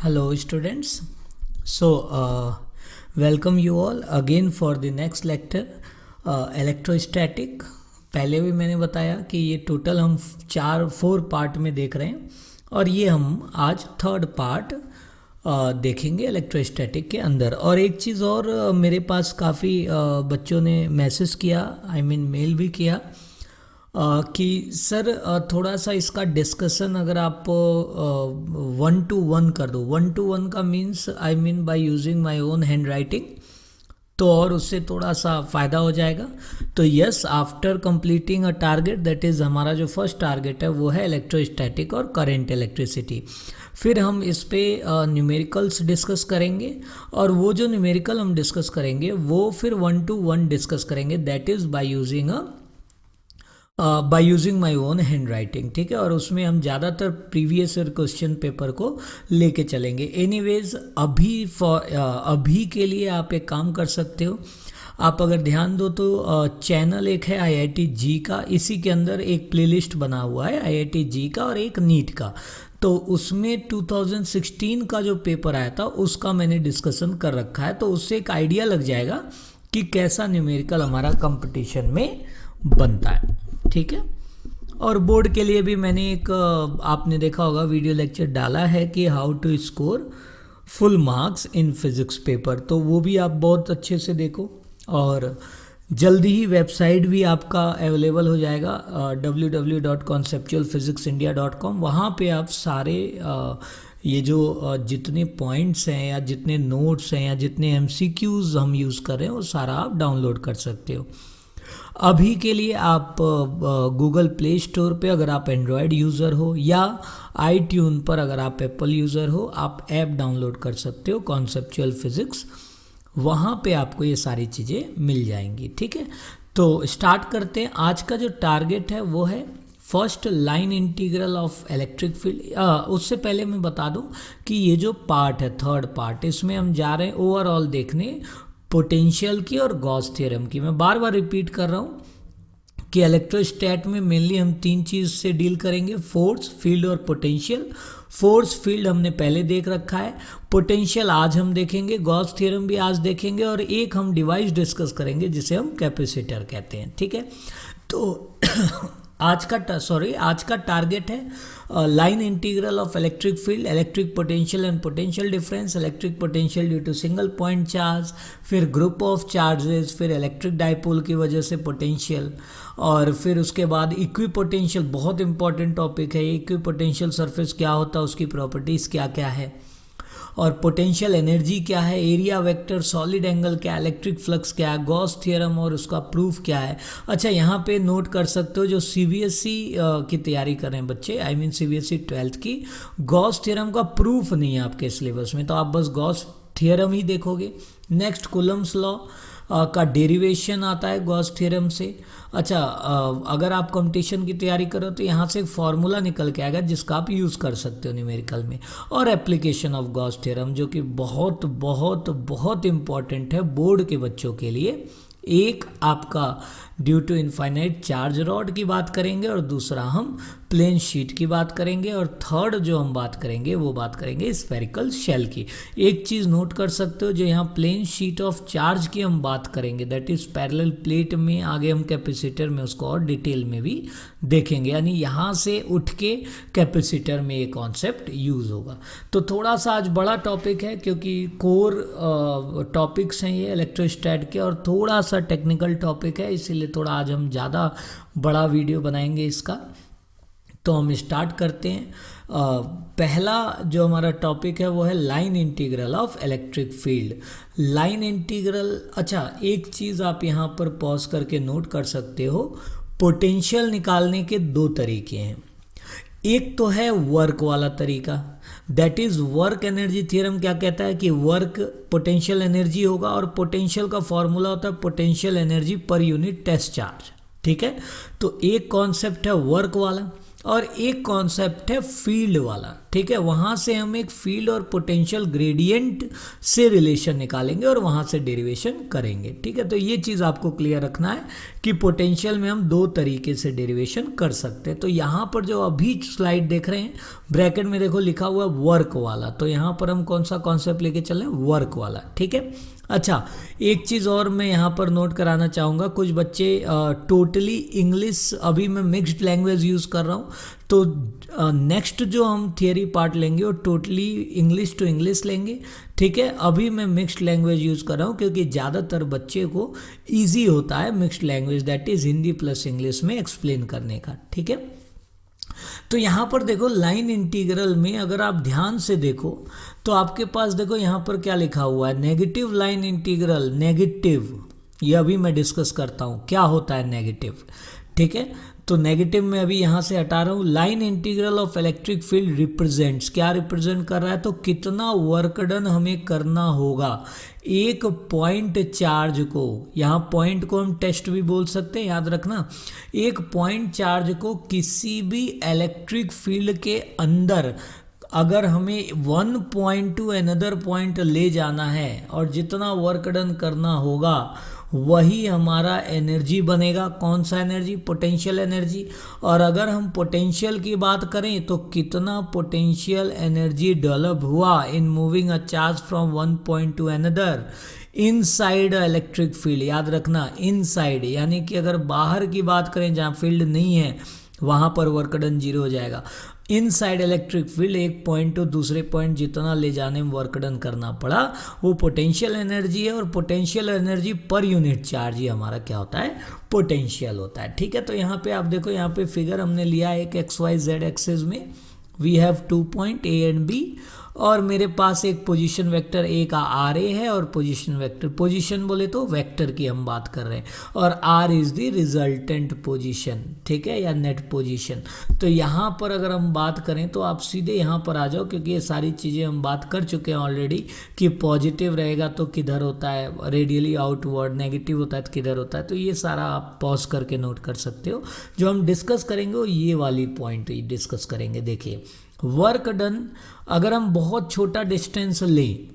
Hello students. Welcome you all again for the next lecture electrostatic। पहले भी मैंने बताया कि ये टोटल हम 4 पार्ट में देख रहे हैं और ये हम आज थर्ड पार्ट देखेंगे इलेक्ट्रोस्टैटिक के अंदर। और एक चीज़ और मेरे पास काफ़ी बच्चों ने मैसेज किया, मेल भी किया कि सर थोड़ा सा इसका डिस्कशन अगर आप 1 to 1 कर दो। 1 to 1 का means by using my own hand writing, तो और उससे थोड़ा सा फ़ायदा हो जाएगा। तो yes, after completing a target, that is हमारा जो फर्स्ट टारगेट है वो है इलेक्ट्रोस्टैटिक और करंट इलेक्ट्रिसिटी। फिर हम इस पे न्यूमेरिकल्स डिस्कस करेंगे और वो जो न्यूमेरिकल हम डिस्कस करेंगे वो फिर 1 to 1 डिस्कस करेंगे, that is by using my own hand writing. ठीक है, और उसमें हम ज़्यादातर प्रीवियस ईयर क्वेश्चन पेपर को लेके चलेंगे। एनीवेज अभी के लिए आप एक काम कर सकते हो, आप अगर ध्यान दो तो चैनल एक है IIT जी का, इसी के अंदर एक प्लेलिस्ट बना हुआ है IIT जी का और एक नीट का। तो उसमें 2016 का जो पेपर आया था उसका मैंने डिस्कशन कर रखा है, तो उससे एक आइडिया लग जाएगा कि कैसा न्यूमेरिकल हमारा कंपटीशन में बनता है। ठीक है, और बोर्ड के लिए भी मैंने एक आपने देखा होगा वीडियो लेक्चर डाला है कि how to score full marks in physics paper, तो वो भी आप बहुत अच्छे से देखो। और जल्दी ही वेबसाइट भी आपका अवेलेबल हो जाएगा www.conceptualphysicsindia.com। वहाँ पे आप सारे ये जो जितने पॉइंट्स हैं या जितने नोट्स हैं या जितने MCQs हम यूज़ कर रहे हैं वो सारा आप डाउनलोड कर सकते हो। अभी के लिए आप गूगल प्ले स्टोर पे अगर आप एंड्रॉयड यूज़र हो या iTunes पर अगर आप एप्पल यूज़र हो, आप ऐप डाउनलोड कर सकते हो कॉन्सेप्चुअल फिज़िक्स, वहाँ पे आपको ये सारी चीज़ें मिल जाएंगी। ठीक है, तो स्टार्ट करते हैं। आज का जो टारगेट है वो है first line integral of electric field. उससे पहले मैं बता दूं कि ये जो पार्ट है थर्ड पार्ट, इसमें हम जा रहे हैं ओवरऑल देखने पोटेंशियल की और गॉस थ्योरम की। मैं बार बार रिपीट कर रहा हूँ कि इलेक्ट्रोस्टैट में मेनली हम 3 चीज़ से डील करेंगे, फोर्स, फील्ड और पोटेंशियल। फोर्स फील्ड हमने पहले देख रखा है, पोटेंशियल आज हम देखेंगे, गॉस थ्योरम भी आज देखेंगे और एक हम डिवाइस डिस्कस करेंगे जिसे हम कैपेसिटर कहते हैं। ठीक है, तो आज का टारगेट है line integral of electric field, electric potential and potential difference, electric potential due to single point charge, फिर ग्रुप ऑफ चार्जेस, फिर इलेक्ट्रिक डाइपोल की वजह से पोटेंशियल, और फिर उसके बाद इक्वी पोटेंशियल। बहुत इंपॉर्टेंट टॉपिक है ये, इक्वी पोटेंशियल सरफेस क्या होता है, उसकी प्रॉपर्टीज़ क्या क्या है, और पोटेंशियल एनर्जी क्या है, एरिया वेक्टर, सॉलिड एंगल क्या है, इलेक्ट्रिक फ्लक्स क्या है, गॉस थ्योरम और उसका प्रूफ क्या है। अच्छा, यहाँ पे नोट कर सकते हो जो CBSE की तैयारी कर रहे हैं बच्चे, CBSE 12th की, गॉस थ्योरम का प्रूफ नहीं है आपके सिलेबस में, तो आप बस गॉस थ्योरम ही देखोगे। नेक्स्ट कूलम्स लॉ का डेरिवेशन आता है गॉस थ्योरम से। अच्छा, अगर आप कंपटीशन की तैयारी करो तो यहाँ से एक फार्मूला निकल के आएगा जिसका आप यूज़ कर सकते हो न्यूमेरिकल में। और एप्लीकेशन ऑफ गॉस थ्योरम जो कि बहुत बहुत बहुत इम्पॉर्टेंट है बोर्ड के बच्चों के लिए। एक आपका due to infinite charge rod की बात करेंगे और दूसरा हम प्लेन शीट की बात करेंगे और थर्ड जो हम बात करेंगे वो बात करेंगे स्फेरिकल शेल की। एक चीज़ नोट कर सकते हो, जो यहाँ प्लेन शीट ऑफ चार्ज की हम बात करेंगे दैट इज़ पैरेलल प्लेट में, आगे हम कैपेसिटर में उसको और डिटेल में भी देखेंगे, यानी यहाँ से उठ के कैपेसिटर में ये कॉन्सेप्ट यूज़ होगा। तो थोड़ा सा आज बड़ा टॉपिक है क्योंकि कोर टॉपिक्स हैं ये इलेक्ट्रोस्टैट के और थोड़ा सा टेक्निकल टॉपिक है, इसीलिए थोड़ा आज हम ज़्यादा बड़ा वीडियो बनाएंगे इसका। तो हम स्टार्ट करते हैं। पहला जो हमारा टॉपिक है वो है line integral of electric field. Line integral, अच्छा एक चीज़ आप यहाँ पर पॉज करके नोट कर सकते हो, पोटेंशियल निकालने के 2 तरीके हैं। एक तो है वर्क वाला तरीका, that is work energy theorem क्या कहता है कि वर्क पोटेंशियल एनर्जी होगा और पोटेंशियल का फॉर्मूला होता है potential energy per unit test charge. ठीक है, तो एक कॉन्सेप्ट है वर्क वाला और एक कॉन्सेप्ट है फील्ड वाला। ठीक है, वहाँ से हम एक फील्ड और पोटेंशियल ग्रेडियंट से रिलेशन निकालेंगे और वहाँ से डेरिवेशन करेंगे। ठीक है, तो ये चीज़ आपको क्लियर रखना है कि पोटेंशियल में हम दो तरीके से डेरिवेशन कर सकते हैं। तो यहाँ पर जो अभी स्लाइड देख रहे हैं ब्रैकेट में देखो लिखा हुआ वर्क वाला, तो यहाँ पर हम कौन सा कॉन्सेप्ट लेके चल रहे हैं, वर्क वाला। ठीक है, अच्छा एक चीज़ और मैं यहाँ पर नोट कराना चाहूँगा, कुछ बच्चे टोटली इंग्लिश, अभी मैं मिक्स्ड लैंग्वेज यूज़ कर रहा हूँ, तो नेक्स्ट जो हम थियरी पार्ट लेंगे वो टोटली इंग्लिश टू इंग्लिश लेंगे। ठीक है, अभी मैं मिक्स्ड लैंग्वेज यूज़ कर रहा हूँ क्योंकि ज़्यादातर बच्चे को ईजी होता है mixed language, that is Hindi plus English में एक्सप्लेन करने का। ठीक है, तो यहाँ पर देखो लाइन इंटीग्रल में अगर आप ध्यान से देखो तो आपके पास देखो यहाँ पर क्या लिखा हुआ है, नेगेटिव लाइन इंटीग्रल। नेगेटिव ये अभी मैं डिस्कस करता हूँ क्या होता है नेगेटिव। ठीक है, तो नेगेटिव में अभी यहाँ से हटा रहा हूँ। Line integral of electric field represents, क्या रिप्रेजेंट कर रहा है, तो कितना वर्क डन हमें करना होगा एक पॉइंट चार्ज को, यहाँ पॉइंट को हम टेस्ट भी बोल सकते हैं, याद रखना। एक पॉइंट चार्ज को किसी भी इलेक्ट्रिक फील्ड के अंदर अगर हमें one point two another point ले जाना है और जितना वर्क डन करना होगा वही हमारा एनर्जी बनेगा। कौन सा एनर्जी, पोटेंशियल एनर्जी। और अगर हम पोटेंशियल की बात करें तो कितना पोटेंशियल एनर्जी डेवलप हुआ in moving a charge from one point two another inside electric field. याद रखना इनसाइड, यानी कि अगर बाहर की बात करें जहाँ फील्ड नहीं है वहाँ पर वर्क डन जीरो हो जाएगा। इनसाइड इलेक्ट्रिक फील्ड एक पॉइंट टू दूसरे पॉइंट जितना ले जाने में वर्क डन करना पड़ा वो पोटेंशियल एनर्जी है, और potential energy per unit charge ही हमारा क्या होता है, पोटेंशियल होता है। ठीक है, तो यहाँ पे आप देखो, यहाँ पे फिगर हमने लिया है एक एक्स वाई जेड एक्सेस में, we have 2 point A and B, और मेरे पास एक पोजीशन वेक्टर ए का आर ए है और पोजीशन वेक्टर, पोजीशन बोले तो वेक्टर की हम बात कर रहे हैं, और R is the resultant position. ठीक है, या नेट पोजीशन। तो यहाँ पर अगर हम बात करें तो आप सीधे यहाँ पर आ जाओ, क्योंकि ये सारी चीज़ें हम बात कर चुके हैं ऑलरेडी कि पॉजिटिव रहेगा तो किधर होता है, रेडियली आउटवर्ड, नेगेटिव होता है तो किधर होता है। तो ये सारा आप पॉज करके नोट कर सकते हो। जो हम डिस्कस करेंगे वो ये वाली पॉइंट डिस्कस करेंगे। देखिए वर्क डन, अगर हम बहुत छोटा डिस्टेंस लें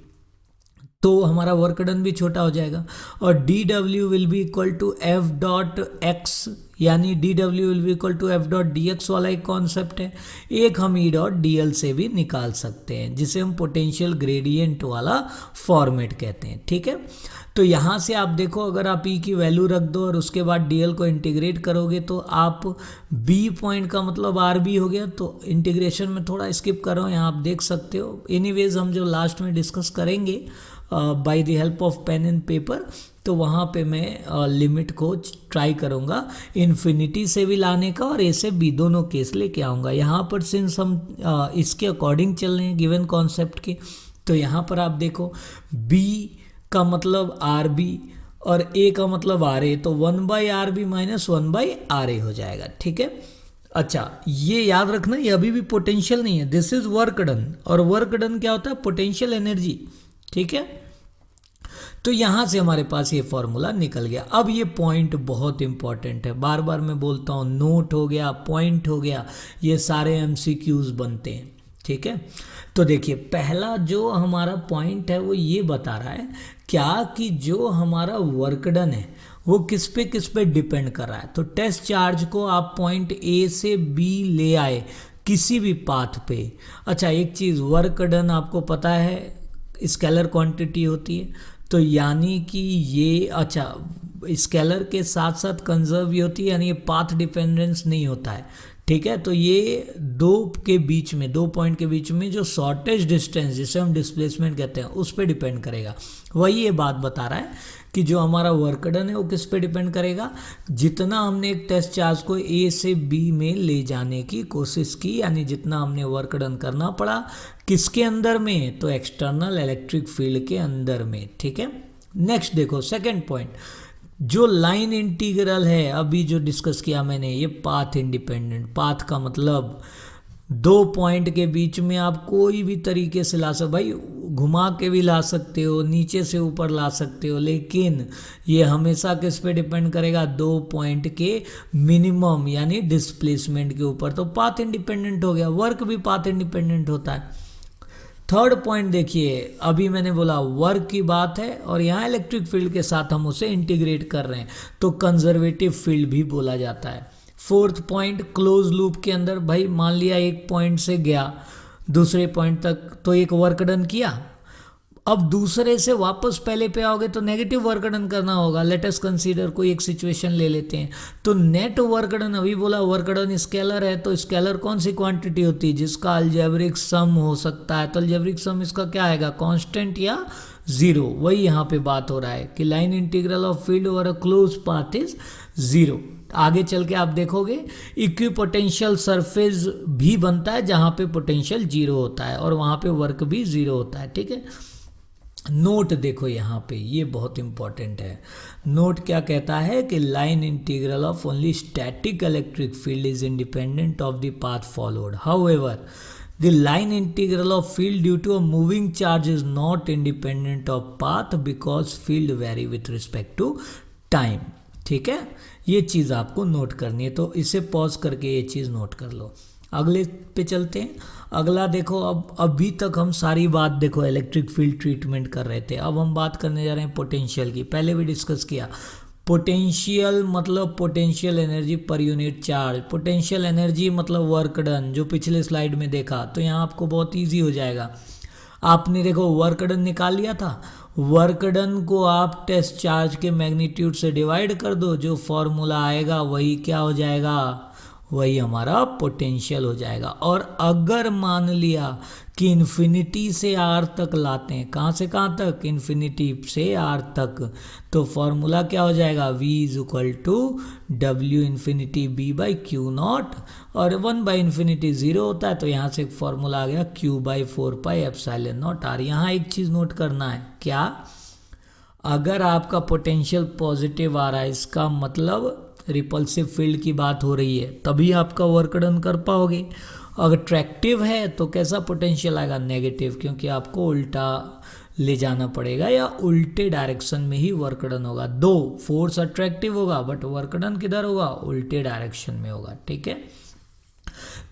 तो हमारा वर्क डन भी छोटा हो जाएगा, और D W will be equal to F dot X, यानी D W will be equal to F dot D X वाला एक कॉन्सेप्ट है। एक हम ई डॉट डी एल से भी निकाल सकते हैं, जिसे हम पोटेंशियल ग्रेडियंट वाला फॉर्मेट कहते हैं। ठीक है, तो यहाँ से आप देखो, अगर आप ई की वैल्यू रख दो और उसके बाद डी एल को इंटीग्रेट करोगे तो आप बी पॉइंट का मतलब आर बी हो गया। तो इंटीग्रेशन में थोड़ा स्किप कर रहा हूँ, यहाँ आप देख सकते हो। एनीवेज हम जो लास्ट में डिस्कस करेंगे by the help of pen and paper, तो वहाँ पे मैं लिमिट को ट्राई करूँगा इन्फिनिटी से भी लाने का और ए से बी दोनों केस लेके आऊँगा। यहाँ पर सिंस हम इसके अकॉर्डिंग चल रहे हैं गिवन कॉन्सेप्ट के, तो यहाँ पर आप देखो बी का मतलब आर बी और ए का मतलब आर ए, तो 1/RB माइनस 1/RA हो जाएगा। ठीक है, अच्छा ये याद रखना, ये अभी भी पोटेंशियल नहीं है, दिस इज वर्क डन, और वर्क डन क्या होता है, पोटेंशियल एनर्जी। ठीक है, तो यहां से हमारे पास ये फॉर्मूला निकल गया। अब ये पॉइंट बहुत इंपॉर्टेंट है, बार बार मैं बोलता हूं, नोट हो गया, पॉइंट हो गया, ये सारे MCQs बनते हैं। ठीक है, तो देखिए पहला जो हमारा पॉइंट है वो ये बता रहा है क्या कि जो हमारा वर्क डन है वो किस पे डिपेंड कर रहा है। तो टेस्ट चार्ज को आप पॉइंट ए से बी ले आए किसी भी पाथ पे। अच्छा एक चीज़, वर्क डन आपको पता है स्केलर क्वांटिटी होती है, तो यानी कि ये, अच्छा स्केलर के साथ साथ कंजर्व भी होती है, यानी ये पाथ डिपेंडेंस नहीं होता है। ठीक है, तो ये दो पॉइंट के बीच में जो शॉर्टेज डिस्टेंस जिसे हम डिस्प्लेसमेंट कहते हैं उस पर डिपेंड करेगा। वही ये बात बता रहा है कि जो हमारा वर्क डन है वो किस पे डिपेंड करेगा, जितना हमने एक टेस्ट चार्ज को ए से बी में ले जाने की कोशिश की, यानी जितना हमने वर्क डन करना पड़ा किसके अंदर में, तो एक्सटर्नल इलेक्ट्रिक फील्ड के अंदर में। ठीक है, नेक्स्ट देखो सेकेंड पॉइंट, जो लाइन इंटीग्रल है अभी जो डिस्कस किया मैंने, ये पाथ इंडिपेंडेंट। पाथ का मतलब दो पॉइंट के बीच में आप कोई भी तरीके से ला सकते, भाई घुमा के भी ला सकते हो, नीचे से ऊपर ला सकते हो, लेकिन ये हमेशा किस पे डिपेंड करेगा, दो पॉइंट के मिनिमम यानी डिस्प्लेसमेंट के ऊपर। तो पाथ इंडिपेंडेंट हो गया, वर्क भी पाथ इंडिपेंडेंट होता है। थर्ड पॉइंट देखिए, अभी मैंने बोला वर्क की बात है और यहाँ इलेक्ट्रिक फील्ड के साथ हम उसे इंटीग्रेट कर रहे हैं, तो कंजर्वेटिव फील्ड भी बोला जाता है। फोर्थ पॉइंट, क्लोज लूप के अंदर, भाई मान लिया एक पॉइंट से गया दूसरे पॉइंट तक तो एक वर्क डन किया, अब दूसरे से वापस पहले पे आओगे तो नेगेटिव वर्क डन करना होगा। लेट अस कंसीडर कोई एक सिचुएशन ले लेते हैं, तो नेट वर्क डन, अभी बोला वर्क डन स्केलर है, तो स्केलर कौन सी क्वांटिटी होती है जिसका अलजेब्रिक सम हो सकता है, तो अलजेब्रिक सम इसका क्या आएगा, कांस्टेंट या जीरो। वही यहाँ पे बात हो रहा है कि line integral of field over a close path is zero. आगे चल के आप देखोगे इक्विपोटेंशियल सरफेस भी बनता है जहाँ पे पोटेंशियल जीरो होता है और वहाँ पे वर्क भी जीरो होता है, ठीक है। नोट देखो यहाँ पे, ये बहुत इंपॉर्टेंट है। नोट क्या कहता है कि line integral of only static electric field is independent of the path followed, however the line integral of field due to a moving charge is not independent of path because field vary with respect to time, ठीक है। ये चीज़ आपको note करनी है, तो इसे pause करके ये चीज़ नोट कर लो। अगले पे चलते हैं। अगला देखो, अब अभी तक हम सारी बात देखो इलेक्ट्रिक फील्ड ट्रीटमेंट कर रहे थे, अब हम बात करने जा रहे हैं पोटेंशियल की। पहले भी डिस्कस किया, पोटेंशियल मतलब potential energy per unit charge, potential energy मतलब वर्क डन, जो पिछले स्लाइड में देखा। तो यहाँ आपको बहुत ईजी हो जाएगा, आपने देखो वर्क डन निकाल लिया था, वर्क डन को आप टेस्ट चार्ज के मैग्नीट्यूड से डिवाइड कर दो, जो फॉर्मूला आएगा वही क्या हो जाएगा, वही हमारा पोटेंशियल हो जाएगा। और अगर मान लिया कि इन्फिनिटी से आर तक लाते हैं, कहाँ से कहाँ तक, इन्फिनिटी से आर तक, तो फॉर्मूला क्या हो जाएगा, v is equal to W infinity B by Q not, और 1 बाई इन्फिनिटी 0 होता है, तो यहाँ से एक फॉर्मूला आ गया q by 4 pi epsilon naught R. यहाँ एक चीज़ नोट करना है, क्या, अगर आपका पोटेंशियल पॉजिटिव आ रहा है, इसका मतलब रिपल्सिव फील्ड की बात हो रही है, तभी आपका वर्क डन कर पाओगे। अगर अट्रैक्टिव है तो कैसा पोटेंशियल आएगा, नेगेटिव, क्योंकि आपको उल्टा ले जाना पड़ेगा या उल्टे डायरेक्शन में ही वर्क डन होगा। दो फोर्स अट्रैक्टिव होगा बट वर्क डन किधर होगा, उल्टे डायरेक्शन में होगा, ठीक है।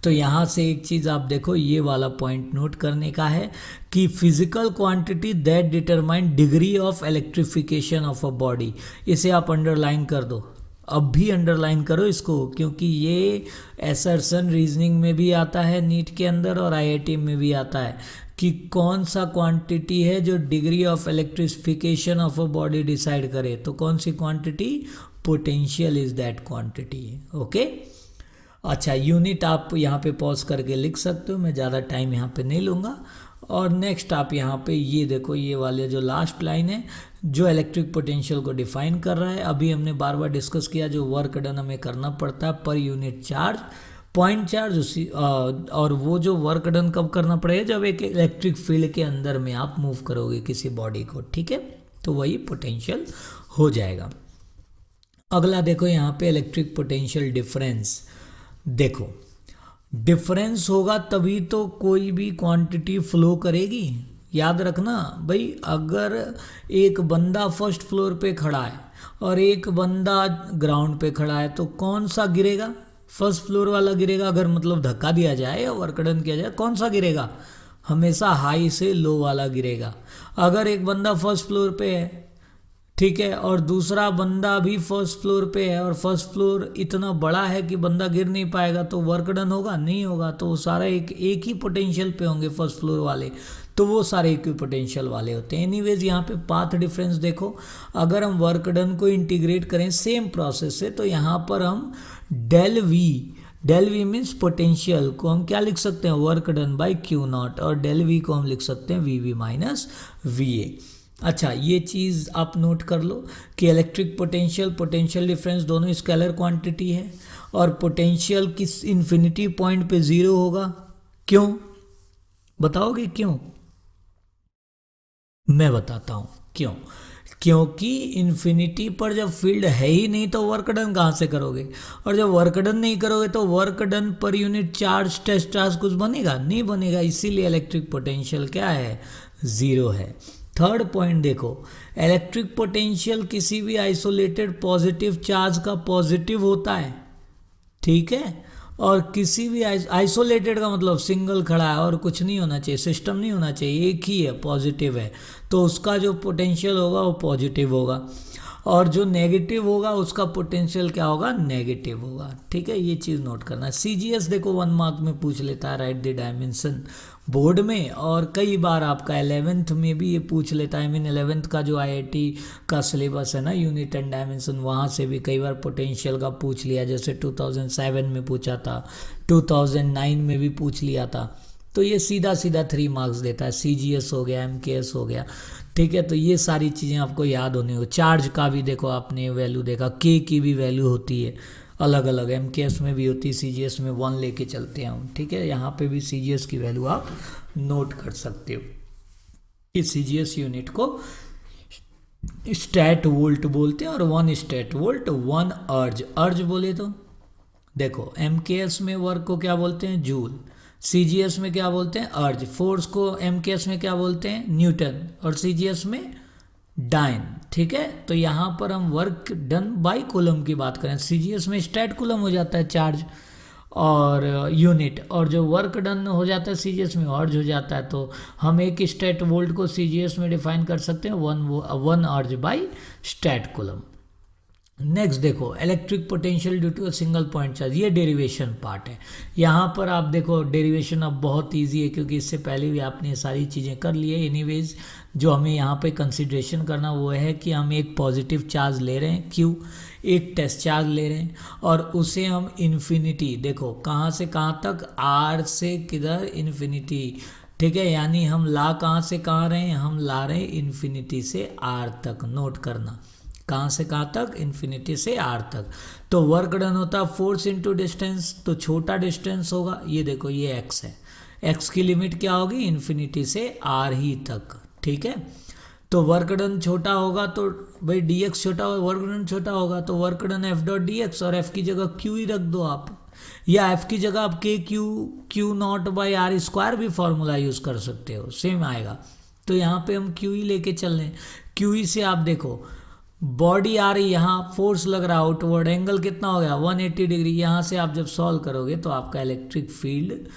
तो यहाँ से एक चीज़ आप देखो, ये वाला पॉइंट नोट करने का है कि physical quantity that determine degree of electrification of a body, इसे आप अंडरलाइन कर दो, अब भी अंडरलाइन करो इसको, क्योंकि ये असर्शन रीजनिंग में भी आता है नीट के अंदर और आईआईटी में भी आता है कि कौन सा क्वांटिटी है जो degree of electrification of a body decide करे, तो कौन सी quantity, potential is that quantity, okay. अच्छा, यूनिट आप यहाँ पे पॉज करके लिख सकते हो, मैं ज़्यादा टाइम यहाँ पे नहीं लूँगा। और नेक्स्ट आप यहाँ पे ये देखो, ये वाले जो लास्ट लाइन है जो इलेक्ट्रिक पोटेंशियल को डिफाइन कर रहा है, अभी हमने बार बार डिस्कस किया, जो वर्क डन हमें करना पड़ता है पर यूनिट चार्ज, पॉइंट चार्ज, उसी और वो जो वर्क डन कब करना पड़ेगा, जब एक इलेक्ट्रिक फील्ड के अंदर में आप मूव करोगे किसी बॉडी को, ठीक है, तो वही पोटेंशियल हो जाएगा। अगला देखो यहाँ पे इलेक्ट्रिक पोटेंशियल डिफरेंस, देखो डिफरेंस होगा तभी तो कोई भी क्वांटिटी फ्लो करेगी। याद रखना भाई, अगर एक बंदा फर्स्ट फ्लोर पे खड़ा है और एक बंदा ग्राउंड पे खड़ा है, तो कौन सा गिरेगा, फर्स्ट फ्लोर वाला गिरेगा। अगर मतलब धक्का दिया जाए या वर्क डन किया जाए, कौन सा गिरेगा, हमेशा हाई से लो वाला गिरेगा। अगर एक बंदा फर्स्ट फ्लोर पे है, ठीक है, और दूसरा बंदा भी फर्स्ट फ्लोर पे है और फर्स्ट फ्लोर इतना बड़ा है कि बंदा गिर नहीं पाएगा, तो वर्क डन होगा, नहीं होगा। तो वो सारा एक ही पोटेंशियल पे होंगे फर्स्ट फ्लोर वाले, तो वो सारे इक्वी पोटेंशियल वाले होते हैं। एनीवेज यहाँ पे पाथ डिफरेंस देखो, अगर हम वर्क डन को इंटीग्रेट करें सेम प्रोसेस से, तो यहाँ पर हम डेल वी मीन्स पोटेंशियल को हम क्या लिख सकते हैं, work done by Q not, और डेल वी को हम लिख सकते हैं V V minus V A. अच्छा, ये चीज़ आप नोट कर लो कि इलेक्ट्रिक पोटेंशियल डिफरेंस दोनों स्केलर क्वांटिटी है, और पोटेंशियल किस इन्फिनिटी पॉइंट पे 0 होगा, क्यों बताओगे क्यों, मैं बताता हूँ क्यों। क्योंकि इन्फिनिटी पर जब फील्ड है ही नहीं तो वर्क डन कहाँ से करोगे, और जब वर्क डन नहीं करोगे तो work done per unit charge test charge कुछ बनेगा, नहीं बनेगा। इसीलिए इलेक्ट्रिक पोटेंशियल क्या है, ज़ीरो है। थर्ड पॉइंट देखो, इलेक्ट्रिक पोटेंशियल किसी भी आइसोलेटेड पॉजिटिव चार्ज का पॉजिटिव होता है, ठीक है। और किसी भी आइसोलेटेड का मतलब सिंगल खड़ा है और कुछ नहीं होना चाहिए, सिस्टम नहीं होना चाहिए, एक ही है, पॉजिटिव है, तो उसका जो पोटेंशियल होगा वो पॉजिटिव होगा, और जो नेगेटिव होगा उसका पोटेंशियल क्या होगा, नेगेटिव होगा, ठीक है। ये चीज़ नोट करना। सीजीएस देखो 1 मार्क में पूछ लेता है, राइट द डायमेंशन बोर्ड में, और कई बार आपका 11th में भी ये पूछ लेता है। 11th का जो आईआईटी का सिलेबस है ना, यूनिट एंड डायमेंशन, वहाँ से भी कई बार पोटेंशियल का पूछ लिया, जैसे 2007 में पूछा था, 2009 में भी पूछ लिया था। तो ये सीधा सीधा 3 मार्क्स देता है। सीजीएस हो गया, एमकेएस हो गया, ठीक है। तो ये सारी चीज़ें आपको याद होनी हो। चार्ज का भी देखो आपने वैल्यू देखा, के की भी वैल्यू होती है अलग अलग, एमकेएस में भी होती है, सीजीएस में 1 लेके चलते हैं हम, ठीक है। यहाँ पे भी सीजीएस की वैल्यू आप नोट कर सकते हो। इस सीजीएस यूनिट को स्टैट वोल्ट बोलते हैं, और 1 स्टैट वोल्ट 1 अर्ज। अर्ज बोले तो देखो, एमकेएस में वर्क को क्या बोलते हैं, जूल, सीजीएस में क्या बोलते हैं, अर्ज। फोर्स को एमकेएस में क्या बोलते हैं, न्यूटन, और सीजीएस में डाइन, ठीक है। तो यहाँ पर हम वर्क डन बाई कूलम की बात करें, सीजीएस में स्टैट कूलम हो जाता है चार्ज और यूनिट, और जो वर्क डन हो जाता है सीजीएस में अर्ज हो जाता है। तो हम एक स्टैट वोल्ट को सीजीएस में डिफाइन कर सकते हैं 1 erg by statcoulomb. Next देखो, electric potential due to a single point charge, ये डेरिवेशन पार्ट है। यहाँ पर आप देखो डेरिवेशन अब बहुत इजी है, क्योंकि इससे पहले भी आपने ये सारी चीज़ें कर ली है। एनीवेज जो हमें यहाँ पे कंसिडरेशन करना वो है कि हम एक पॉजिटिव चार्ज ले रहे हैं क्यू, एक टेस्ट चार्ज ले रहे हैं, और उसे हम इन्फिनिटी, देखो कहाँ से कहाँ तक, आर से किधर, इन्फिनिटी, ठीक है। यानी हम ला कहाँ से कहाँ रहे हैं, हम ला रहे हैं इन्फिनिटी से आर तक। नोट करना, कहाँ से कहाँ तक, इन्फिनिटी से आर तक। तो वर्क डन होता है फोर्स इनटू डिस्टेंस, तो छोटा डिस्टेंस होगा, ये देखो ये एक्स है, एक्स की लिमिट क्या होगी, इन्फिनिटी से आर ही तक, ठीक है। तो वर्क डन छोटा होगा तो भाई डी एक्स छोटा होगा, वर्क डन छोटा होगा तो work done F dot D x, और एफ की जगह क्यू ही रख दो आप, या एफ की जगह आप के Q naught by R square भी फॉर्मूला यूज कर सकते हो, सेम आएगा। तो यहाँ पे हम क्यू ही लेके चल रहे हैं। क्यू ही से आप देखो बॉडी आ रही, यहाँ फोर्स लग रहा है आउटवर्ड, एंगल कितना हो गया 180 डिग्री। यहाँ से आप जब सॉल्व करोगे तो आपका इलेक्ट्रिक फील्ड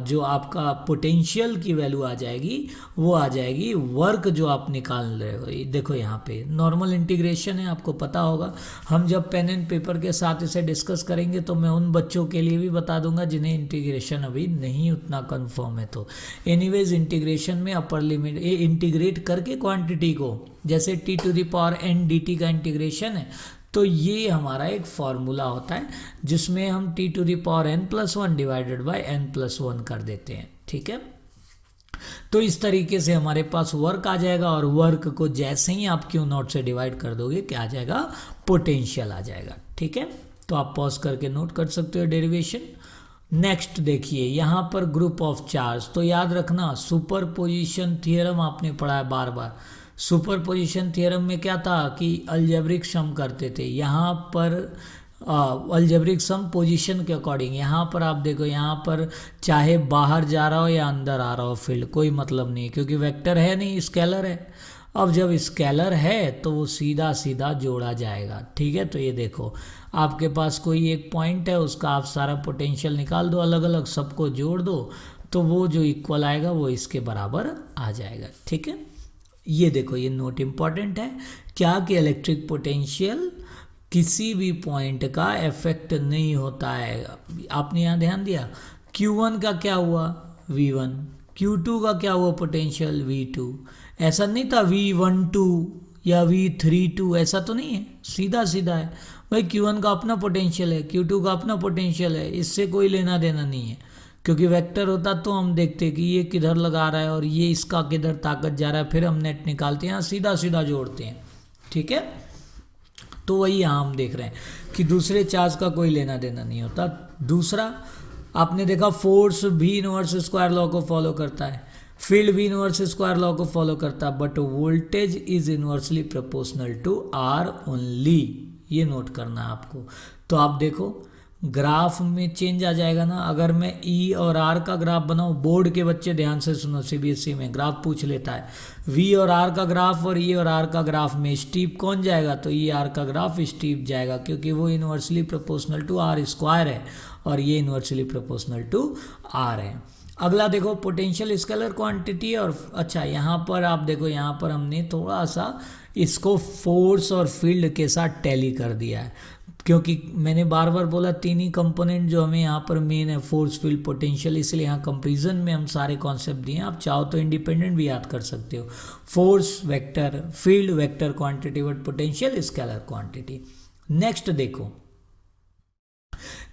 जो आपका पोटेंशियल की वैल्यू आ जाएगी वो आ जाएगी वर्क जो आप निकाल रहे हो। देखो यहाँ पे नॉर्मल इंटीग्रेशन है, आपको पता होगा। हम जब पेन एंड पेपर के साथ इसे डिस्कस करेंगे तो मैं उन बच्चों के लिए भी बता दूंगा जिन्हें इंटीग्रेशन अभी नहीं उतना कंफर्म है। तो एनीवेज इंटीग्रेशन में अपर लिमिट ये इंटीग्रेट करके क्वांटिटी को, जैसे t⁴n dt का इंटीग्रेशन है, तो ये हमारा एक फॉर्मूला होता है जिसमें हम t⁴n+1 डिवाइडेड बाय n+1 कर देते हैं, ठीक है। तो इस तरीके से हमारे पास वर्क आ जाएगा, और वर्क को जैसे ही आप क्यू नॉट से डिवाइड कर दोगे क्या आ जाएगा, पोटेंशियल आ जाएगा, ठीक है। तो आप पॉज करके नोट कर सकते हो डेरिवेशन। नेक्स्ट देखिए यहाँ पर ग्रुप ऑफ चार्ज, तो याद रखना सुपरपोजिशन थ्योरम आपने पढ़ा है बार बार। सुपरपोजिशन थ्योरम में क्या था कि अलजेब्रिक सम करते थे, यहाँ पर अलजेब्रिक सम पोजीशन के अकॉर्डिंग। यहाँ पर आप देखो, यहाँ पर चाहे बाहर जा रहा हो या अंदर आ रहा हो फील्ड, कोई मतलब नहीं, क्योंकि वेक्टर है नहीं, स्केलर है। अब जब स्केलर है तो वो सीधा सीधा जोड़ा जाएगा, ठीक है। तो ये देखो आपके पास कोई एक पॉइंट है, उसका आप सारा पोटेंशियल निकाल दो, अलग अलग सबको जोड़ दो, तो वो जो इक्वल आएगा वो इसके बराबर आ जाएगा, ठीक है। ये देखो ये नोट इम्पॉर्टेंट है क्या, कि इलेक्ट्रिक पोटेंशियल किसी भी पॉइंट का इफेक्ट नहीं होता है। आपने यहाँ ध्यान दिया, Q1 का क्या हुआ V1, Q2 का क्या हुआ पोटेंशियल V2। ऐसा नहीं था V12 या V32, ऐसा तो नहीं है, सीधा सीधा है भाई। Q1 का अपना पोटेंशियल है, Q2 का अपना पोटेंशियल है, इससे कोई लेना देना नहीं है। क्योंकि वेक्टर होता तो हम देखते कि ये किधर लगा रहा है और ये इसका किधर ताकत जा रहा है, फिर हम नेट निकालते हैं, यहाँ सीधा सीधा जोड़ते हैं, ठीक है। तो वही यहाँ हम देख रहे हैं कि दूसरे चार्ज का कोई लेना देना नहीं होता। दूसरा आपने देखा फोर्स भी इनवर्स स्क्वायर लॉ को फॉलो करता है। फील्ड भी इनवर्स स्क्वायर लॉ को फॉलो करता है, but voltage is inversely proportional to R only, ये नोट करना है आपको। तो आप देखो ग्राफ में चेंज आ जाएगा ना। अगर मैं ई और आर का ग्राफ बनाऊं, बोर्ड के बच्चे ध्यान से सुनो, सीबीएसई में ग्राफ पूछ लेता है, वी और आर का ग्राफ और ई और आर का ग्राफ में स्टीप कौन जाएगा, तो ई आर का ग्राफ स्टीप जाएगा, क्योंकि वो inversely proportional to R square है और ये इनवर्सली प्रोपोर्शनल टू आर है। अगला देखो पोटेंशियल स्केलर क्वांटिटी। और अच्छा यहाँ पर आप देखो, यहाँ पर हमने थोड़ा सा इसको फोर्स और फील्ड के साथ टैली कर दिया है, क्योंकि मैंने बार बार बोला तीन ही कंपोनेंट जो हमें यहाँ पर मेन है, फोर्स फील्ड पोटेंशियल, इसलिए यहाँ कंपेरिजन में हम सारे कॉन्सेप्ट दिए हैं। आप चाहो तो इंडिपेंडेंट भी याद कर सकते हो, force vector, field vector quantity, but potential scalar quantity. Next देखो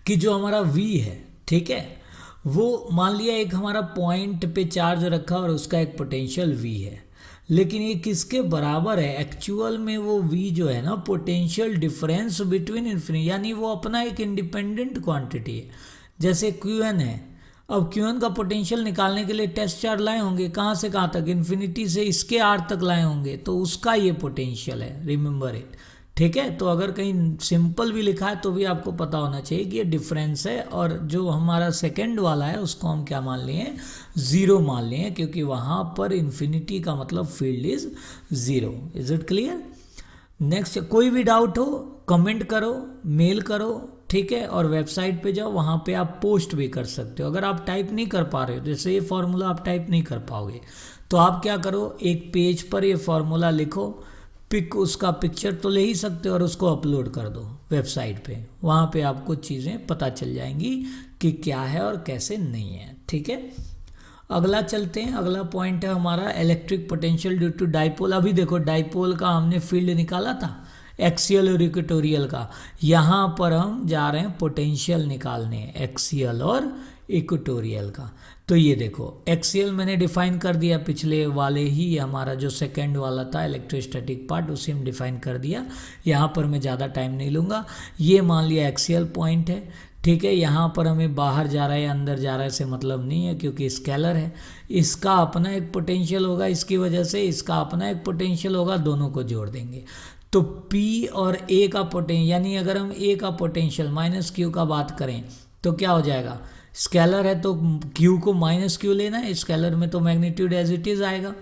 कि जो हमारा V है, ठीक है, वो मान लिया एक हमारा पॉइंट पे चार्ज रखा और उसका एक पोटेंशियल V है, लेकिन ये किसके बराबर है एक्चुअल में, वो V जो है ना पोटेंशियल डिफरेंस बिटवीन इन्फिनिटी, यानी वो अपना एक इंडिपेंडेंट क्वांटिटी है। जैसे Qn है, अब Qn का पोटेंशियल निकालने के लिए टेस्ट चार्ज लाए होंगे, कहाँ से कहाँ तक, इन्फिनिटी से इसके R तक लाए होंगे, तो उसका ये पोटेंशियल है, रिमेंबर इट, ठीक है। तो अगर कहीं सिंपल भी लिखा है तो भी आपको पता होना चाहिए कि ये डिफरेंस है, और जो हमारा सेकंड वाला है उसको हम क्या मान लिए, ज़ीरो मान लिए, क्योंकि वहाँ पर इन्फिनिटी का मतलब field is zero. Is it clear? Next, कोई भी डाउट हो कमेंट करो, मेल करो, ठीक है, और वेबसाइट पे जाओ, वहाँ पे आप पोस्ट भी कर सकते हो। अगर आप टाइप नहीं कर पा रहे हो, जैसे ये फॉर्मूला आप टाइप नहीं कर पाओगे, तो आप क्या करो, एक पेज पर ये फॉर्मूला लिखो, पिक उसका पिक्चर तो ले ही सकते हो और उसको अपलोड कर दो वेबसाइट पे, वहाँ पे आपको चीज़ें पता चल जाएंगी कि क्या है और कैसे नहीं है, ठीक है। अगला चलते हैं, अगला पॉइंट है हमारा electric potential due to dipole. अभी देखो डाइपोल का हमने फील्ड निकाला था, एक्सियल और इक्वेटोरियल का, यहाँ पर हम जा रहे हैं पोटेंशियल निकालने, एक्सियल और इक्वेटोरियल का। तो ये देखो एक्सियल मैंने डिफाइन कर दिया, पिछले वाले ही हमारा जो सेकंड वाला था इलेक्ट्रोस्टैटिक पार्ट, उसे हम डिफाइन कर दिया, यहाँ पर मैं ज़्यादा टाइम नहीं लूँगा। ये मान लिया एक्सियल पॉइंट है, ठीक है, यहाँ पर हमें बाहर जा रहा है अंदर जा रहा है से मतलब नहीं है, क्योंकि स्केलर है, इसका अपना एक पोटेंशियल होगा, इसकी वजह से इसका अपना एक पोटेंशियल होगा, दोनों को जोड़ देंगे तो P और A का पोटेंशियल, यानी अगर हम A का पोटेंशियल माइनस Q का बात करें तो क्या हो जाएगा, स्केलर है तो Q को माइनस Q लेना है, स्केलर में तो मैग्नीट्यूड एज इट इज आएगा,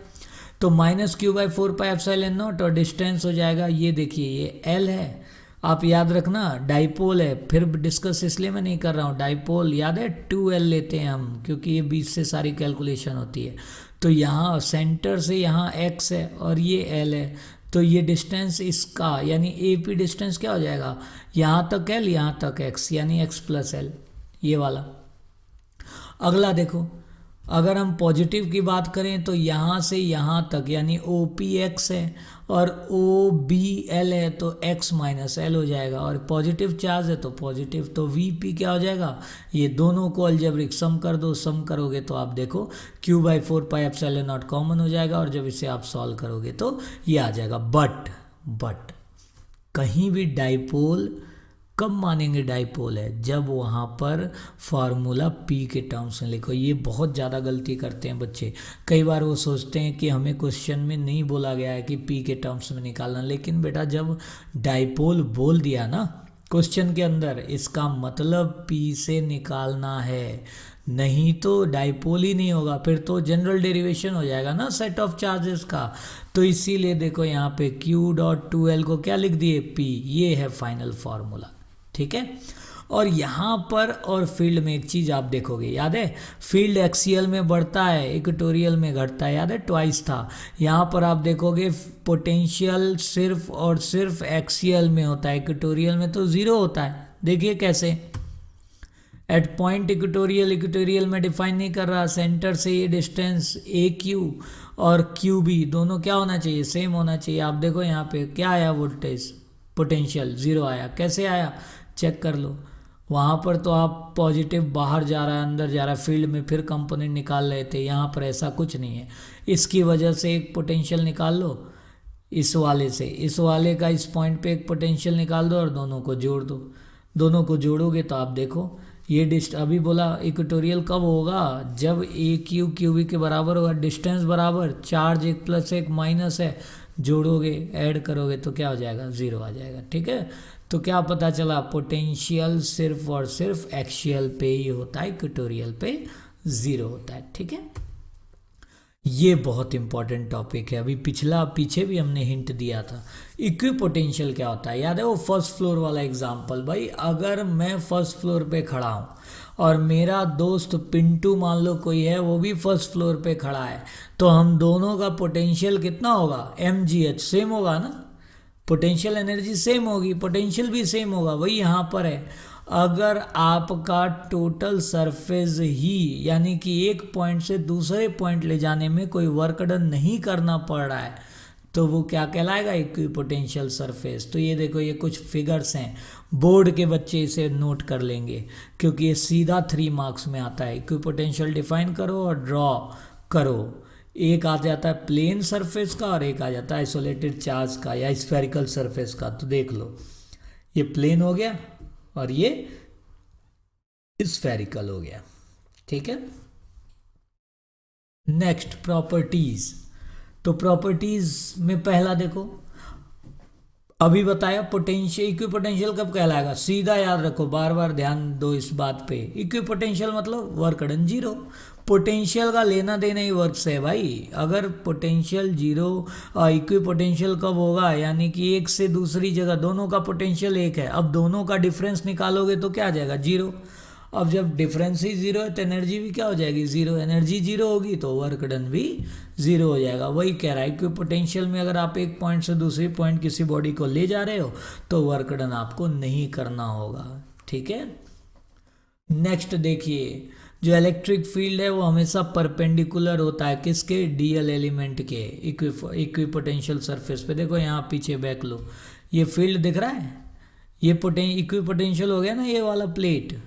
तो माइनस Q बाई 4πε0, और डिस्टेंस हो जाएगा, ये देखिए ये L है, आप याद रखना डाइपोल है, फिर डिस्कस इसलिए मैं नहीं कर रहा हूँ, डाइपोल याद है 2L लेते हैं हम, क्योंकि ये बीच से सारी कैलकुलेशन होती है। तो यहाँ सेंटर से यहाँ x है और ये L है, तो ये डिस्टेंस इसका यानी AP डिस्टेंस क्या हो जाएगा, यहाँ तक L यहाँ तक x, यानी x प्लस L, ये वाला। अगला देखो, अगर हम पॉजिटिव की बात करें तो यहाँ से यहाँ तक यानी OPX है और OBL है, तो x माइनस L हो जाएगा, और पॉजिटिव चार्ज है तो पॉजिटिव, तो VP क्या हो जाएगा, ये दोनों को अलजेब्रिक सम कर दो, सम करोगे तो आप देखो Q बाई 4πε0 कॉमन हो जाएगा, और जब इसे आप सॉल्व करोगे तो ये आ जाएगा। बट कहीं भी डाइपोल कब मानेंगे डाइपोल है, जब वहाँ पर फार्मूला P के टर्म्स में लिखो। ये बहुत ज़्यादा गलती करते हैं बच्चे, कई बार वो सोचते हैं कि हमें क्वेश्चन में नहीं बोला गया है कि P के टर्म्स में निकालना, लेकिन बेटा जब डाइपोल बोल दिया ना क्वेश्चन के अंदर, इसका मतलब P से निकालना है, नहीं तो डाइपोल ही नहीं होगा, फिर तो जनरल डेरिवेशन हो जाएगा ना सेट ऑफ चार्जेस का। तो इसीलिए देखो यहाँ पे Q.2L को क्या लिख दिए, P, ये है फाइनल फार्मूला, ठीक है। और यहाँ पर और फील्ड में एक चीज़ आप देखोगे, याद है फील्ड एक्सियल में बढ़ता है, इक्वेटोरियल में घटता है, याद है ट्वाइस था। यहाँ पर आप देखोगे पोटेंशियल सिर्फ और सिर्फ एक्सियल में होता है, इक्वेटोरियल में तो ज़ीरो होता है। देखिए कैसे, एट पॉइंट इक्वेटोरियल में डिफाइन नहीं कर रहा, सेंटर से ये डिस्टेंस AQ और QB दोनों क्या होना चाहिए, सेम होना चाहिए। आप देखो यहाँ पे क्या आया, वोल्टेज पोटेंशियल ज़ीरो आया, कैसे आया चेक कर लो। वहाँ पर तो आप पॉजिटिव बाहर जा रहा है अंदर जा रहा है, फील्ड में फिर कंपोनेंट निकाल रहे थे, यहाँ पर ऐसा कुछ नहीं है। इसकी वजह से एक पोटेंशियल निकाल लो इस वाले से, इस वाले का इस पॉइंट पे एक पोटेंशियल निकाल दो और दोनों को जोड़ दो। दोनों को जोड़ोगे तो आप देखो ये अभी बोला इक्वेटोरियल कब होगा, जब ए क्यू क्यू बी के बराबर होगा, डिस्टेंस बराबर, चार्ज 1 + 1 माइनस है, जोड़ोगे ऐड करोगे तो क्या हो जाएगा, 0 आ जाएगा। ठीक है, तो क्या पता चला, पोटेंशियल सिर्फ और सिर्फ एक्सियल पे ही होता है, इक्वेटोरियल पे 0 होता है। ठीक है, ये बहुत इंपॉर्टेंट टॉपिक है। अभी पीछे भी हमने हिंट दिया था। इक्विपोटेंशियल क्या होता है, याद है वो फर्स्ट फ्लोर वाला एग्जांपल। भाई अगर मैं फर्स्ट फ्लोर पे खड़ा हूँ और मेरा दोस्त पिंटू मान लो कोई है, वो भी फर्स्ट फ्लोर पे खड़ा है, तो हम दोनों का पोटेंशियल कितना होगा, mgh, सेम होगा ना, पोटेंशियल एनर्जी सेम होगी, पोटेंशियल भी सेम होगा। वही यहाँ पर है, अगर आपका टोटल सरफेस ही यानी कि एक पॉइंट से दूसरे पॉइंट ले जाने में कोई वर्क डन नहीं करना पड़ रहा है, तो वो क्या कहलाएगा, इक्विपोटेंशियल सरफेस। तो ये देखो, ये कुछ फिगर्स हैं, बोर्ड के बच्चे इसे नोट कर लेंगे क्योंकि ये सीधा 3 मार्क्स में आता है। इक्विपोटेंशियल डिफाइन करो और ड्रॉ करो। एक आ जाता है प्लेन सरफेस का और एक आ जाता है आइसोलेटेड चार्ज का या स्फेरिकल सरफेस का। तो देख लो, ये प्लेन हो गया और ये स्फेरिकल हो गया। ठीक है, नेक्स्ट प्रॉपर्टीज। तो प्रॉपर्टीज में पहला देखो, अभी बताया पोटेंशियल, इक्विपोटेंशियल कब कहलाएगा, सीधा याद रखो, बार बार ध्यान दो इस बात पे। इक्विपोटेंशियल मतलब वर्क डन 0, पोटेंशियल का लेना देना ही वर्क से है भाई। अगर पोटेंशियल 0, इक्विपोटेंशियल कब होगा, यानी कि एक से दूसरी जगह दोनों का पोटेंशियल 1 है, अब दोनों का डिफरेंस निकालोगे तो क्या आ जाएगा, 0। अब जब डिफरेंस ही 0 है तो एनर्जी भी क्या हो जाएगी, 0। एनर्जी 0 होगी तो वर्क डन भी 0 हो जाएगा। वही कह रहा है कि पोटेंशियल में अगर आप एक पॉइंट से दूसरी पॉइंट किसी बॉडी को ले जा रहे हो तो वर्क डन आपको नहीं करना होगा। ठीक है, नेक्स्ट देखिए, जो इलेक्ट्रिक फील्ड है वो हमेशा परपेंडिकुलर होता है किसके, डीएल एलिमेंट के इक्विपोटेंशियल सरफेस पे। देखो यहाँ पीछे बैक लो, ये फील्ड दिख रहा है, ये इक्विपोटेंशियल हो गया ना, ये वाला प्लेट,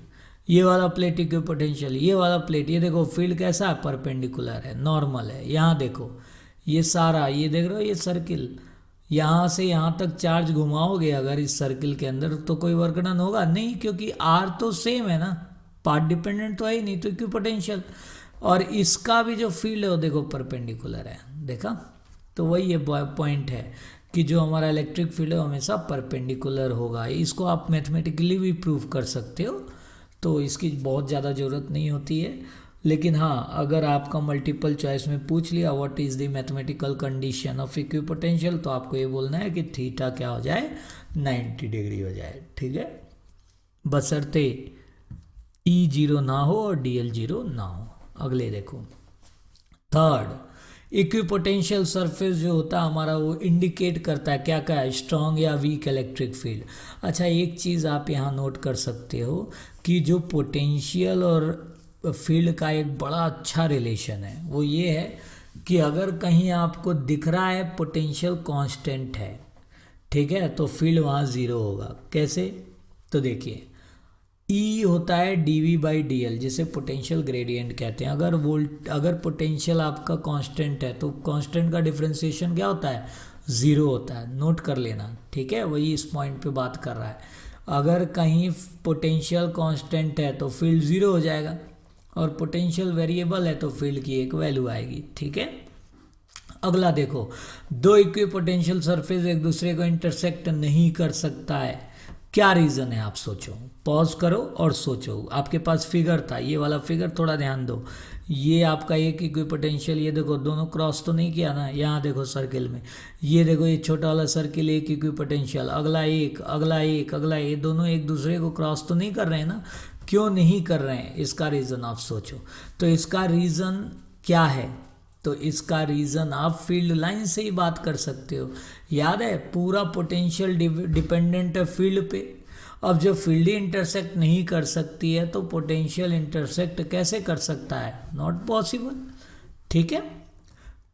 ये वाला प्लेट इक्विपोटेंशियल, ये वाला प्लेट, ये देखो फील्ड कैसा है, परपेंडिकुलर है, नॉर्मल है। यहाँ देखो ये सारा, ये देख रहे हो ये सर्किल, यहाँ से यहाँ तक चार्ज घुमाओगे अगर इस सर्किल के अंदर तो कोई वर्क डन होगा नहीं, क्योंकि आर तो सेम है ना, पार्ट डिपेंडेंट तो है ही नहीं, तो इक्विपोटेंशियल। और इसका भी जो फील्ड है वो देखो परपेंडिकुलर है, देखा। तो वही ये पॉइंट है कि जो हमारा इलेक्ट्रिक फील्ड है हमेशा परपेंडिकुलर होगा। इसको आप मैथमेटिकली भी प्रूव कर सकते हो, तो इसकी बहुत ज़्यादा ज़रूरत नहीं होती है। लेकिन हाँ, अगर आपका मल्टीपल चॉइस में पूछ लिया what is the mathematical condition of equipotential, तो आपको ये बोलना है कि थीटा क्या हो जाए, 90 डिग्री हो जाए। ठीक है, बशर्ते ई 0 ना हो और डीएल 0 ना हो। अगले देखो, थर्ड, इक्विपोटेंशियल सरफेस जो होता है हमारा वो इंडिकेट करता है क्या क्या, स्ट्रॉन्ग या वीक इलेक्ट्रिक फील्ड। अच्छा, एक चीज़ आप यहाँ नोट कर सकते हो कि जो पोटेंशियल और फील्ड का एक बड़ा अच्छा रिलेशन है, वो ये है कि अगर कहीं आपको दिख रहा है पोटेंशियल कांस्टेंट है, ठीक है, तो फील्ड वहाँ 0 होगा। कैसे, तो देखिए, E होता है dV/dl, जिसे पोटेंशियल ग्रेडियंट कहते हैं। अगर पोटेंशियल आपका कांस्टेंट है तो कांस्टेंट का डिफरेंशिएशन क्या होता है, 0 होता है, नोट कर लेना। ठीक है, वही इस पॉइंट पे बात कर रहा है। अगर कहीं पोटेंशियल कांस्टेंट है तो फील्ड 0 हो जाएगा, और पोटेंशियल वेरिएबल है तो फील्ड की एक वैल्यू आएगी। ठीक है, अगला देखो, दो इक्विपोटेंशियल सरफेस एक दूसरे को इंटरसेक्ट नहीं कर सकता है, क्या रीज़न है, आप सोचो, पॉज करो और सोचो। आपके पास फिगर था, ये वाला फिगर थोड़ा ध्यान दो, ये आपका एक इक्विपोटेंशियल, ये देखो दोनों क्रॉस तो नहीं किया ना, यहाँ देखो सर्किल में, ये देखो ये छोटा वाला सर्किल एक इक्विपोटेंशियल, अगला एक, अगला एक, अगला, ये दोनों एक दूसरे को क्रॉस तो नहीं कर रहे हैं ना। क्यों नहीं कर रहे हैं, इसका रीज़न आप सोचो। तो इसका रीज़न क्या है, तो इसका रीज़न आप फील्ड लाइन से ही बात कर सकते हो। याद है, पूरा पोटेंशियल डिपेंडेंट है फील्ड पे। अब जब फील्ड ही इंटरसेक्ट नहीं कर सकती है तो पोटेंशियल इंटरसेक्ट कैसे कर सकता है, नॉट पॉसिबल। ठीक है,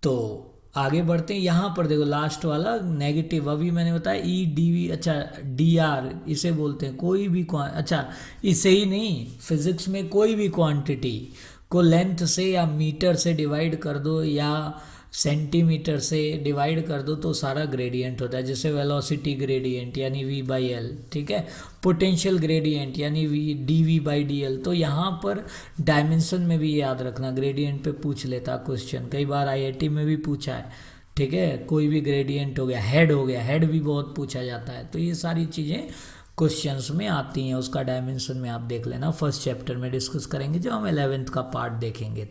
तो आगे बढ़ते हैं। यहाँ पर देखो लास्ट वाला नेगेटिव, अभी मैंने बताया ई डी, अच्छा डी आर इसे बोलते हैं। कोई भी अच्छा, इसे ही नहीं, फिजिक्स में कोई भी क्वांटिटी को लेंथ से या मीटर से डिवाइड कर दो या सेंटीमीटर से डिवाइड कर दो तो सारा ग्रेडियंट होता है, जैसे वेलोसिटी ग्रेडियंट यानी v/l, ठीक है, पोटेंशियल ग्रेडियंट यानी dv/dl। तो यहाँ पर डायमेंशन में भी याद रखना, ग्रेडियंट पे पूछ लेता क्वेश्चन, कई बार IIT में भी पूछा है, ठीक है। कोई भी ग्रेडियंट हो गया, हेड भी बहुत पूछा जाता है। तो ये सारी चीज़ें क्वेश्चंस में आती हैं, उसका डायमेंशन में आप देख लेना, फर्स्ट चैप्टर में डिस्कस करेंगे जब हम 11th का पार्ट देखेंगे।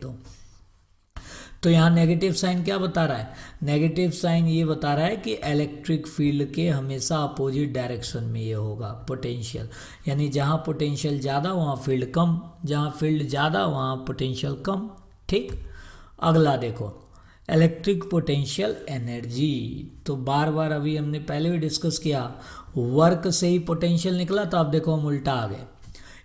तो यहाँ नेगेटिव साइन क्या बता रहा है? नेगेटिव साइन ये बता रहा है कि इलेक्ट्रिक फील्ड के हमेशा अपोजिट डायरेक्शन में ये होगा पोटेंशियल, यानी जहाँ पोटेंशियल ज़्यादा वहाँ फील्ड कम, जहाँ फील्ड ज़्यादा वहाँ पोटेंशियल कम, ठीक। अगला देखो, इलेक्ट्रिक पोटेंशियल एनर्जी। तो बार बार अभी हमने पहले भी डिस्कस किया, वर्क से ही पोटेंशियल निकला, तो आप देखो हम उल्टा आ गए।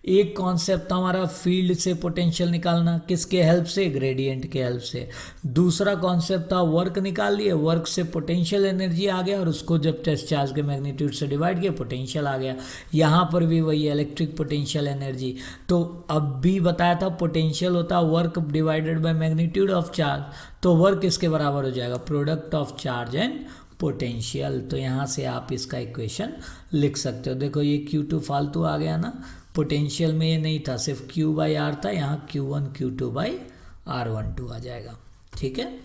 एक कॉन्सेप्ट था हमारा फील्ड से पोटेंशियल निकालना, किसके हेल्प से? ग्रेडियंट के हेल्प से। दूसरा कॉन्सेप्ट था वर्क निकाल लिए, वर्क से पोटेंशियल एनर्जी आ गया और उसको जब टेस्ट चार्ज के मैग्नीट्यूड से डिवाइड किया पोटेंशियल आ गया। यहाँ पर भी वही इलेक्ट्रिक पोटेंशियल एनर्जी। तो अब भी बताया था पोटेंशियल होता है work divided by magnitude of charge, तो वर्क किसके बराबर हो जाएगा? Product of charge and potential. तो यहाँ से आप इसका इक्वेशन लिख सकते हो। देखो ये Q2 फालतू आ गया ना, पोटेंशियल में ये नहीं था, सिर्फ Q/R था, यहाँ Q1 Q2/R12 आ जाएगा, ठीक है।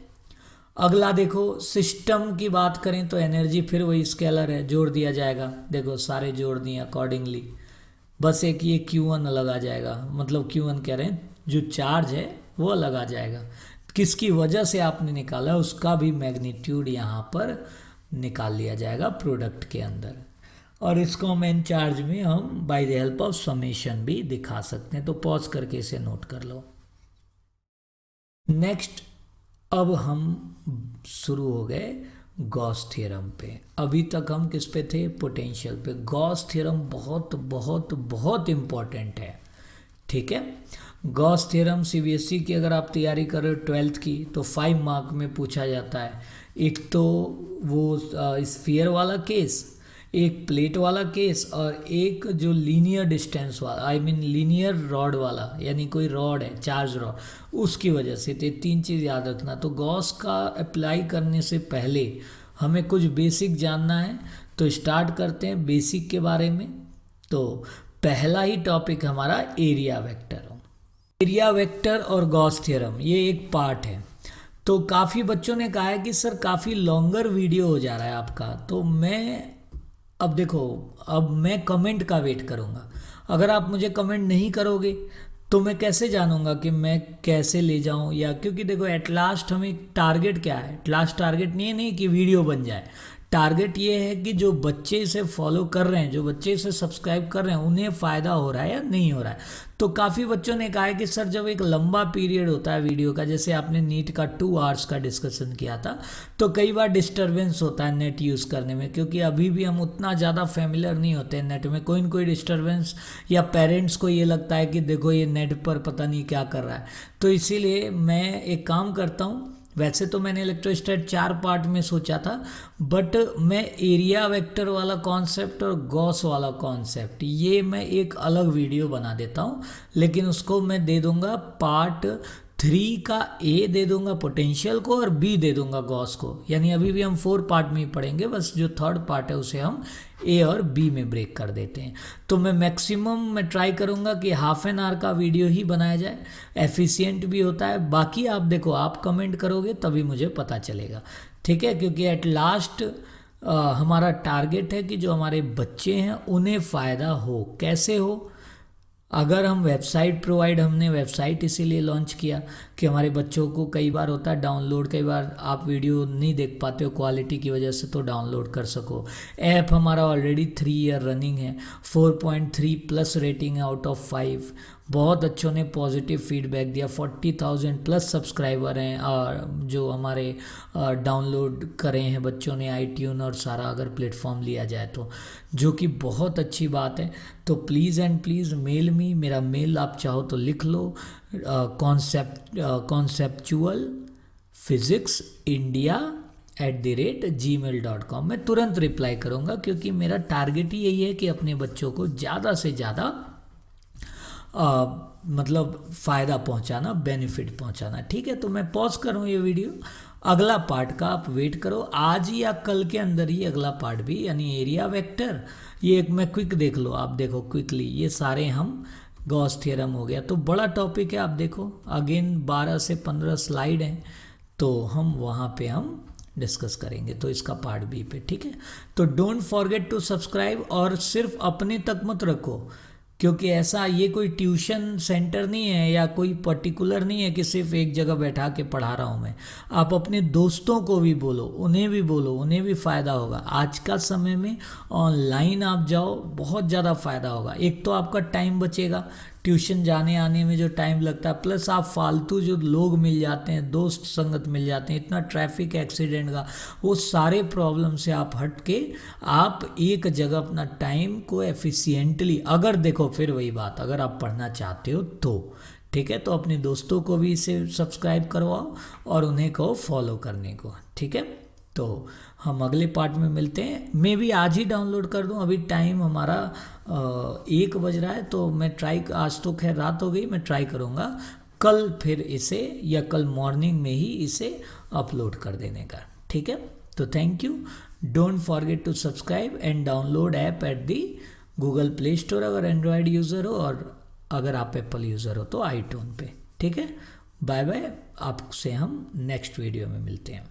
अगला देखो, सिस्टम की बात करें तो एनर्जी फिर वही स्केलर है, जोड़ दिया जाएगा। देखो सारे जोड़ दिए अकॉर्डिंगली, बस एक ये Q1 अलग आ जाएगा, मतलब Q1 कह रहे हैं जो चार्ज है वो अलग आ जाएगा, किसकी वजह से आपने निकाला उसका भी मैग्नीट्यूड यहाँ पर निकाल लिया जाएगा प्रोडक्ट के अंदर। और इसको हम एन चार्ज में हम bye the help of summation भी दिखा सकते हैं। तो पॉज करके इसे नोट कर लो। नेक्स्ट, अब हम शुरू हो गए गॉस थ्योरम पे। अभी तक हम किस पे थे? पोटेंशियल पे। गॉस थ्योरम बहुत बहुत बहुत इम्पॉर्टेंट है, ठीक है। गॉस थ्योरम CBSE की अगर आप तैयारी कर रहे हो 12th की तो 5 मार्क में पूछा जाता है। एक तो वो स्फीयर वाला केस, एक प्लेट वाला केस, और एक जो लीनियर डिस्टेंस वाला, लीनियर रॉड वाला, यानी कोई रॉड है चार्ज रॉड, उसकी वजह से। तो 3 चीज़ याद रखना। तो गॉस का अप्लाई करने से पहले हमें कुछ बेसिक जानना है, तो स्टार्ट करते हैं बेसिक के बारे में। तो पहला ही टॉपिक हमारा एरिया वेक्टर। एरिया वेक्टर और गॉस थ्योरम ये एक पार्ट है। तो काफ़ी बच्चों ने कहा है कि सर काफ़ी लॉन्गर वीडियो हो जा रहा है आपका, तो अब देखो, अब मैं कमेंट का वेट करूँगा। अगर आप मुझे कमेंट नहीं करोगे तो मैं कैसे जानूँगा कि मैं कैसे ले जाऊँ, या क्योंकि देखो एट लास्ट हमें टारगेट क्या है? एट लास्ट टारगेट नहीं कि वीडियो बन जाए। टारगेट ये है कि जो बच्चे इसे फॉलो कर रहे हैं, जो बच्चे इसे सब्सक्राइब कर रहे हैं, उन्हें फ़ायदा हो रहा है या नहीं हो रहा है। तो काफ़ी बच्चों ने कहा है कि सर जब एक लंबा पीरियड होता है वीडियो का, जैसे आपने नीट का 2 आवर्स का डिस्कशन किया था, तो कई बार डिस्टरबेंस होता है नेट यूज़ करने में, क्योंकि अभी भी हम उतना ज़्यादा फेमिलियर नहीं होते हैं नेट में। कोई न कोई डिस्टरबेंस, या पेरेंट्स को ये लगता है कि देखो ये नेट पर पता नहीं क्या कर रहा है। तो इसीलिए मैं एक काम करता हूँ, वैसे तो मैंने इलेक्ट्रोस्टैट 4 पार्ट में सोचा था, बट मैं एरिया वेक्टर वाला कॉन्सेप्ट और गॉस वाला कॉन्सेप्ट ये मैं एक अलग वीडियो बना देता हूँ, लेकिन उसको मैं दे दूंगा पार्ट 3 का A दे दूंगा पोटेंशियल को, और B दे दूंगा गॉस को। यानी अभी भी हम 4 पार्ट में ही पढ़ेंगे, बस जो 3rd पार्ट है उसे हम A और B में ब्रेक कर देते हैं। तो मैं मैक्सिमम मैं ट्राई करूँगा कि ½ एन आवर का वीडियो ही बनाया जाए, एफिशिएंट भी होता है। बाकी आप देखो, आप कमेंट करोगे तभी मुझे पता चलेगा, ठीक है। क्योंकि एट लास्ट हमारा टारगेट है कि जो हमारे बच्चे हैं उन्हें फ़ायदा हो। कैसे हो? अगर हम हमने वेबसाइट इसीलिए लॉन्च किया कि हमारे बच्चों को कई बार होता है डाउनलोड, कई बार आप वीडियो नहीं देख पाते हो क्वालिटी की वजह से, तो डाउनलोड कर सको। ऐप हमारा ऑलरेडी 3 ईयर रनिंग है, 4.3+ रेटिंग है आउट ऑफ 5। बहुत अच्छों ने पॉजिटिव फीडबैक दिया, 40,000+ सब्सक्राइबर हैं और जो हमारे डाउनलोड करे हैं बच्चों ने iTunes और सारा अगर प्लेटफॉर्म लिया जाए तो, जो कि बहुत अच्छी बात है। तो please and please mail me, मेरा मेल आप चाहो तो लिख लो, conceptual physics india@gmail.com। मैं तुरंत रिप्लाई करूँगा, क्योंकि मेरा टारगेट ही यही है कि अपने बच्चों को ज़्यादा से ज़्यादा मतलब फ़ायदा पहुंचाना, बेनिफिट पहुंचाना, ठीक है। तो मैं पॉज करूँ ये वीडियो अगला पार्ट का आप वेट करो, आज या कल के अंदर ही अगला पार्ट भी, यानी एरिया वेक्टर। ये एक मैं क्विक देख लो, आप देखो क्विकली, ये सारे हम गॉस थ्योरम हो गया। तो बड़ा टॉपिक है, आप देखो अगेन 12 से 15 स्लाइड हैं, तो हम वहाँ पे हम डिस्कस करेंगे तो इसका पार्ट बी पे, ठीक है। तो डोंट फॉरगेट टू सब्सक्राइब, और सिर्फ अपने तक मत रखो, क्योंकि ऐसा ये कोई ट्यूशन सेंटर नहीं है या कोई पर्टिकुलर नहीं है कि सिर्फ एक जगह बैठा के पढ़ा रहा हूँ मैं। आप अपने दोस्तों को भी बोलो, उन्हें भी बोलो, उन्हें भी फ़ायदा होगा। आज का समय में ऑनलाइन आप जाओ, बहुत ज़्यादा फ़ायदा होगा। एक तो आपका टाइम बचेगा, ट्यूशन जाने आने में जो टाइम लगता है, प्लस आप फालतू जो लोग मिल जाते हैं, दोस्त संगत मिल जाते हैं, इतना ट्रैफिक एक्सीडेंट का, वो सारे प्रॉब्लम से आप हट के आप एक जगह अपना टाइम को एफिशिएंटली, अगर देखो फिर वही बात, अगर आप पढ़ना चाहते हो तो ठीक है, तो अपने दोस्तों को भी इसे सब्सक्राइब करवाओ और उन्हें कहो फॉलो करने को, ठीक है। तो हम अगले पार्ट में मिलते हैं। मैं भी आज ही डाउनलोड कर दूं, अभी टाइम हमारा 1 बज रहा है, तो मैं आज तो खैर रात हो गई, मैं ट्राई करूँगा कल फिर इसे, या कल मॉर्निंग में ही इसे अपलोड कर देने का, ठीक है। तो thank you, don't forget to subscribe and download app at the Google Play Store अगर एंड्रॉयड यूज़र हो, और अगर आप एप्पल यूज़र हो तो आईट्यून पे, ठीक है। बाय बाय, आपसे हम नेक्स्ट वीडियो में मिलते हैं।